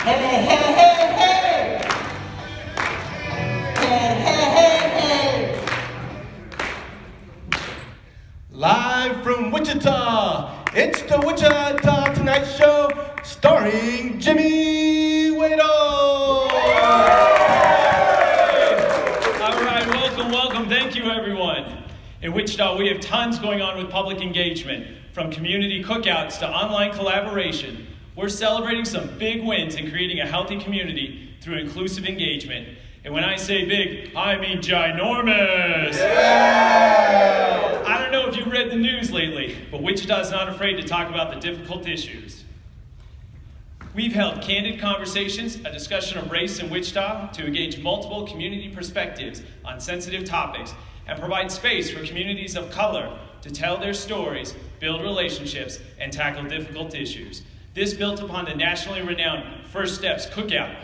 Hey, hey, hey, hey! Hey, hey, hey, hey! Live from Wichita, it's the Wichita Tonight Show, starring Jimmy Waddell. All right, welcome. Thank you, everyone. In Wichita, we have tons going on with public engagement, from community cookouts to online collaboration. We're celebrating some big wins in creating a healthy community through inclusive engagement. And when I say big, I mean ginormous. Yeah! I don't know if you've read the news lately, but Wichita is not afraid to talk about the difficult issues. We've held candid conversations, a discussion of race in Wichita to engage multiple community perspectives on sensitive topics and provide space for communities of color to tell their stories, build relationships, and tackle difficult issues. This built upon the nationally renowned First Steps Cookout.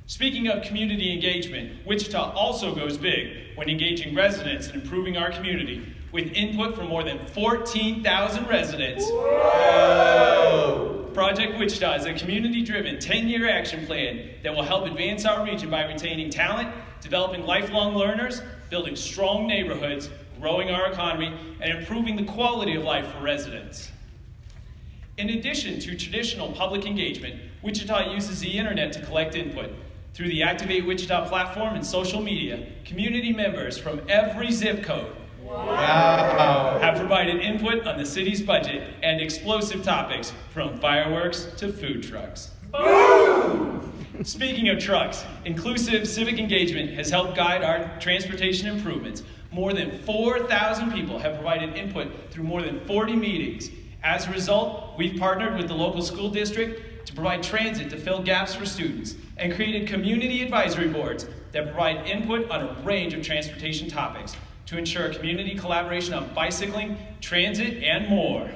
Speaking of community engagement, Wichita also goes big when engaging residents and improving our community with input from more than 14,000 residents. Whoa. Project Wichita is a community-driven 10-year action plan that will help advance our region by retaining talent, developing lifelong learners, building strong neighborhoods, growing our economy, and improving the quality of life for residents. In addition to traditional public engagement, Wichita uses the internet to collect input. Through the Activate Wichita platform and social media, community members from every zip code have provided input on the city's budget and explosive topics from fireworks to food trucks. Boom! Speaking of trucks, inclusive civic engagement has helped guide our transportation improvements. More than 4,000 people have provided input through more than 40 meetings. As a result, we've partnered with the local school district to provide transit to fill gaps for students and created community advisory boards that provide input on a range of transportation topics to ensure community collaboration on bicycling, transit, and more.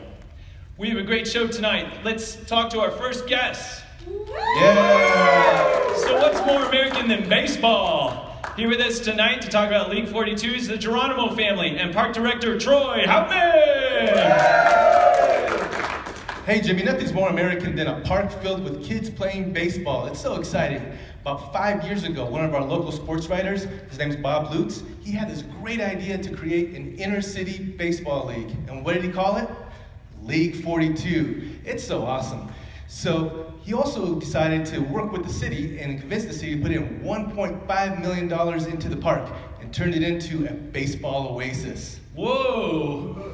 We have a great show tonight. Let's talk to our first guest. Yeah! So what's more American than baseball? Here with us tonight to talk about League 42 is the Geronimo family and Park Director Troy Houtman. Hey Jimmy, nothing's more American than a park filled with kids playing baseball. It's so exciting. About 5 years ago, one of our local sports writers, his name's Bob Lutz, he had this great idea to create an inner city baseball league. And what did he call it? League 42. It's so awesome. So he also decided to work with the city and convince the city to put in $1.5 million into the park and turned it into a baseball oasis. Whoa!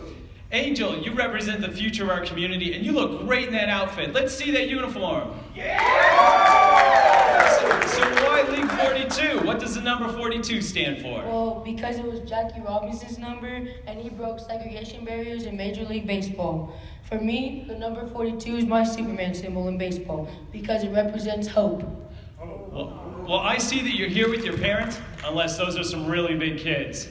Angel, you represent the future of our community, and you look great in that outfit. Let's see that uniform. Yeah! So why League 42? What does the number 42 stand for? Well, because it was Jackie Robinson's number, and he broke segregation barriers in Major League Baseball. For me, the number 42 is my Superman symbol in baseball, because it represents hope. Well, I see that you're here with your parents, unless those are some really big kids.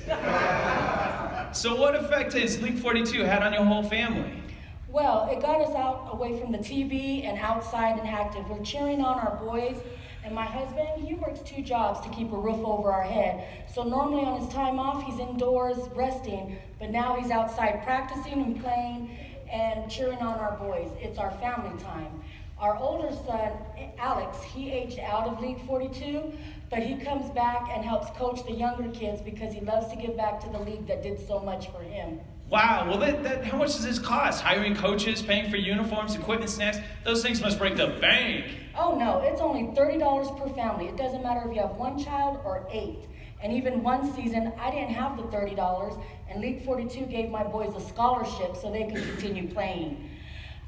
So what effect has League 42 had on your whole family? Well, it got us out away from the TV and outside and active. We're cheering on our boys, and my husband, he works 2 jobs to keep a roof over our head. So normally on his time off, he's indoors resting, but now he's outside practicing and playing and cheering on our boys. It's our family time. Our older son, Alex, he aged out of League 42, but he comes back and helps coach the younger kids because he loves to give back to the league that did so much for him. Wow, well, how much does this cost? Hiring coaches, paying for uniforms, equipment, snacks? Those things must break the bank. Oh no, it's only $30 per family. It doesn't matter if you have 1 child or 8. And even one season, I didn't have the $30, and League 42 gave my boys a scholarship so they could continue playing.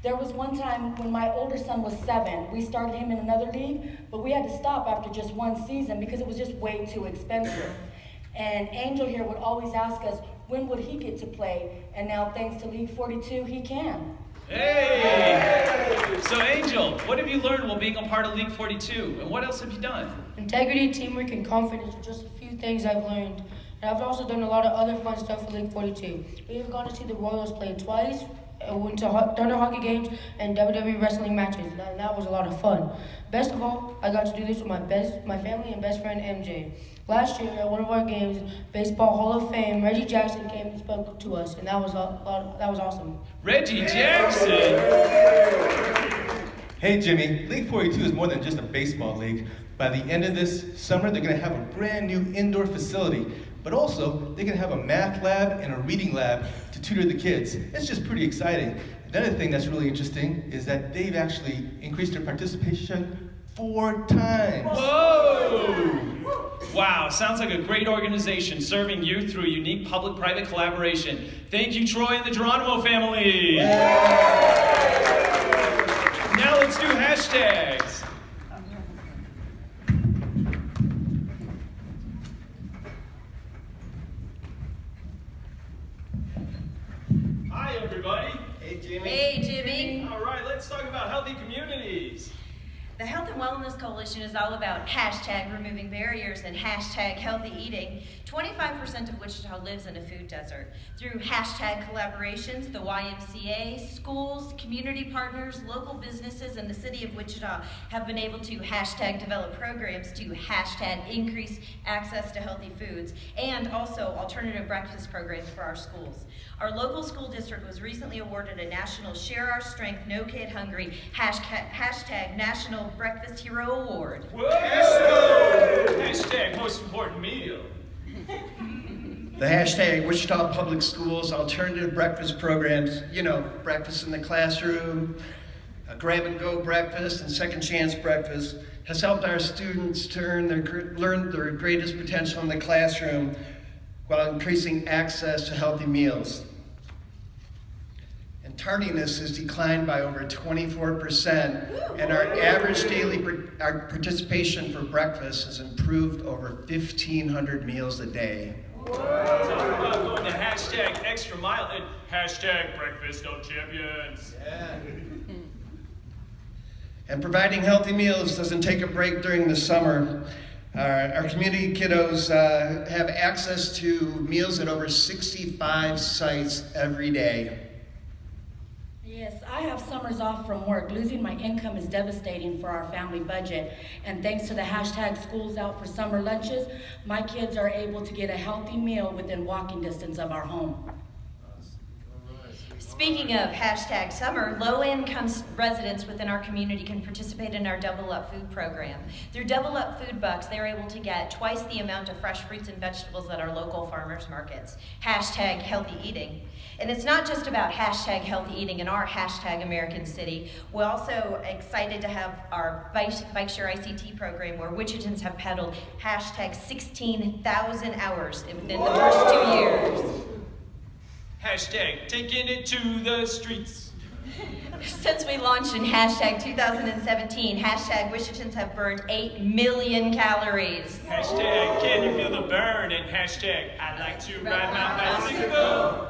There was one time when my older son was 7. We started him in another league, but we had to stop after just 1 season because it was just way too expensive. And Angel here would always ask us, when would he get to play? And now, thanks to League 42, he can. Hey! So Angel, what have you learned while being a part of League 42? And what else have you done? Integrity, teamwork, and confidence are just a few things I've learned. And I've also done a lot of other fun stuff for League 42. We've gone to see the Royals play twice. I went to Thunder hockey games and WWE wrestling matches, and that was a lot of fun. Best of all, I got to do this with my family and best friend MJ. Last year at one of our games, Baseball Hall of Fame, Reggie Jackson came and spoke to us, and that was awesome. Reggie Jackson? Hey Jimmy, League 42 is more than just a baseball league. By the end of this summer, they're gonna have a brand new indoor facility, but also they're gonna have a math lab and a reading lab to tutor the kids. It's just pretty exciting. Another thing that's really interesting is that they've actually increased their participation 4 times. Whoa! Wow, sounds like a great organization serving youth through a unique public-private collaboration. Thank you, Troy and the Geronimo family. Now let's do hashtags. Hi, everybody. Hey, Jimmy. Hey, Jimmy. All right, let's talk about healthy communities. The Health and Wellness Coalition is all about hashtag removing barriers and hashtag healthy eating. 25% of Wichita lives in a food desert. Through hashtag collaborations, the YMCA, schools, community partners, local businesses, and the City of Wichita have been able to hashtag develop programs to hashtag increase access to healthy foods, and also alternative breakfast programs for our schools. Our local school district was recently awarded a national Share Our Strength No Kid Hungry hashtag National Breakfast Hero Award. Whoa! Hashtag most important meal. The hashtag Wichita Public Schools alternative breakfast programs, breakfast in the classroom, a grab-and-go breakfast, and second chance breakfast, has helped our students to learn their greatest potential in the classroom while increasing access to healthy meals. And tardiness has declined by over 24%, and our average daily our participation for breakfast has improved over 1,500 meals a day. Talk about going to hashtag extra mile and hashtag breakfast on champions. And providing healthy meals doesn't take a break during the summer. Our community kiddos have access to meals at over 65 sites every day. Yes, I have summers off from work. Losing my income is devastating for our family budget. And thanks to the hashtag Schools Out for Summer Lunches, my kids are able to get a healthy meal within walking distance of our home. Speaking of hashtag summer, low-income residents within our community can participate in our Double Up Food program. Through Double Up Food Bucks, they're able to get twice the amount of fresh fruits and vegetables at our local farmers markets. Hashtag healthy eating. And it's not just about hashtag healthy eating in our hashtag American City. We're also excited to have our Bike Share ICT program where Wichitans have pedaled hashtag 16,000 hours within the first 2 years. Hashtag taking it to the streets. Since we launched in hashtag 2017, hashtag Wichitans have burned 8 million calories. Hashtag can you feel the burn? And hashtag I'd like to ride my bicycle.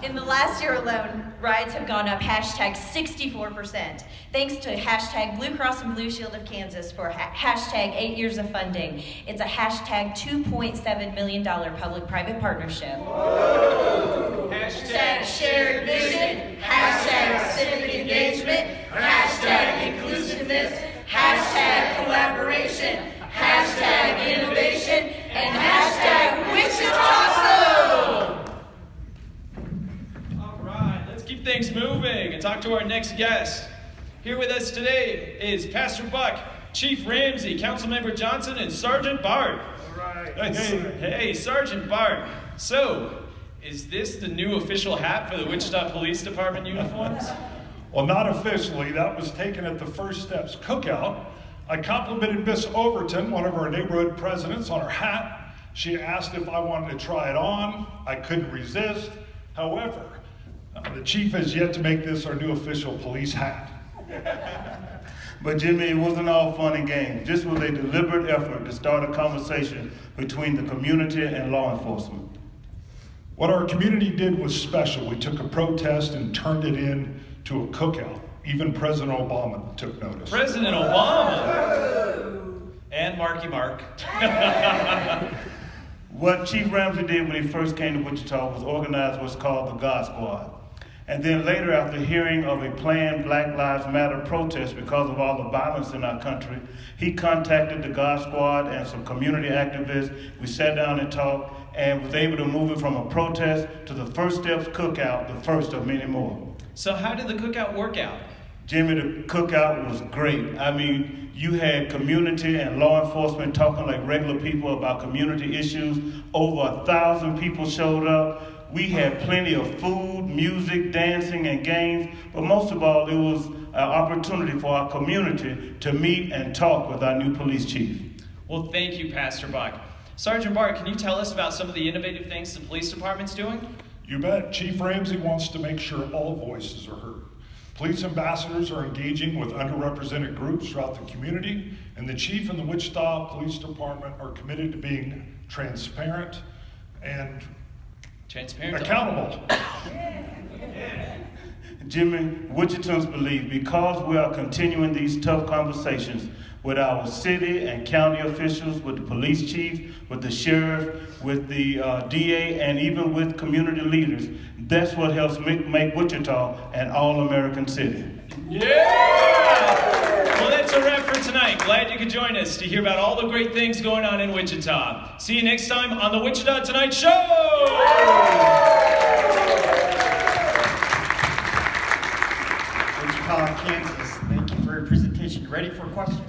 In the last year alone, rides have gone up hashtag 64%, thanks to hashtag Blue Cross and Blue Shield of Kansas for hashtag 8 years of funding. It's a hashtag $2.7 million public-private partnership. Hashtag shared vision, hashtag civic engagement, hashtag inclusiveness, hashtag collaboration, hashtag innovation, and hashtag Wichita. All right, let's keep things moving and talk to our next guest. Here with us today is Pastor Buck, Chief Ramsey, Councilmember Johnson, and Sergeant Bart. All right. Hey, Sergeant Bart. So, is this the new official hat for the Wichita Police Department uniforms? Well, not officially. That was taken at the First Steps Cookout. I complimented Miss Overton, one of our neighborhood presidents, on her hat. She asked if I wanted to try it on. I couldn't resist. However, the chief has yet to make this our new official police hat. But Jimmy, it wasn't all fun and games. This was a deliberate effort to start a conversation between the community and law enforcement. What our community did was special. We took a protest and turned it into a cookout. Even President Obama took notice. President Obama! And Marky Mark. What Chief Ramsey did when he first came to Wichita was organize what's called the God Squad. And then later, after hearing of a planned Black Lives Matter protest because of all the violence in our country, he contacted the God Squad and some community activists. We sat down and talked and was able to move it from a protest to the First Steps Cookout, the first of many more. So how did the cookout work out? Jimmy, the cookout was great. I mean, you had community and law enforcement talking like regular people about community issues. Over 1,000 people showed up. We had plenty of food, music, dancing, and games. But most of all, it was an opportunity for our community to meet and talk with our new police chief. Well, thank you, Pastor Buck. Sergeant Bart, can you tell us about some of the innovative things the police department's doing? You bet. Chief Ramsey wants to make sure all voices are heard. Police ambassadors are engaging with underrepresented groups throughout the community, and the chief and the Wichita Police Department are committed to being transparent and accountable. Jimmy, Wichitans believe because we are continuing these tough conversations with our city and county officials, with the police chief, with the sheriff, with the DA, and even with community leaders, that's what helps make Wichita an all-American city. Yeah! Well, that's a wrap for tonight. Glad you could join us to hear about all the great things going on in Wichita. See you next time on the Wichita Tonight Show! Wichita, Kansas, thank you for your presentation. Ready for questions?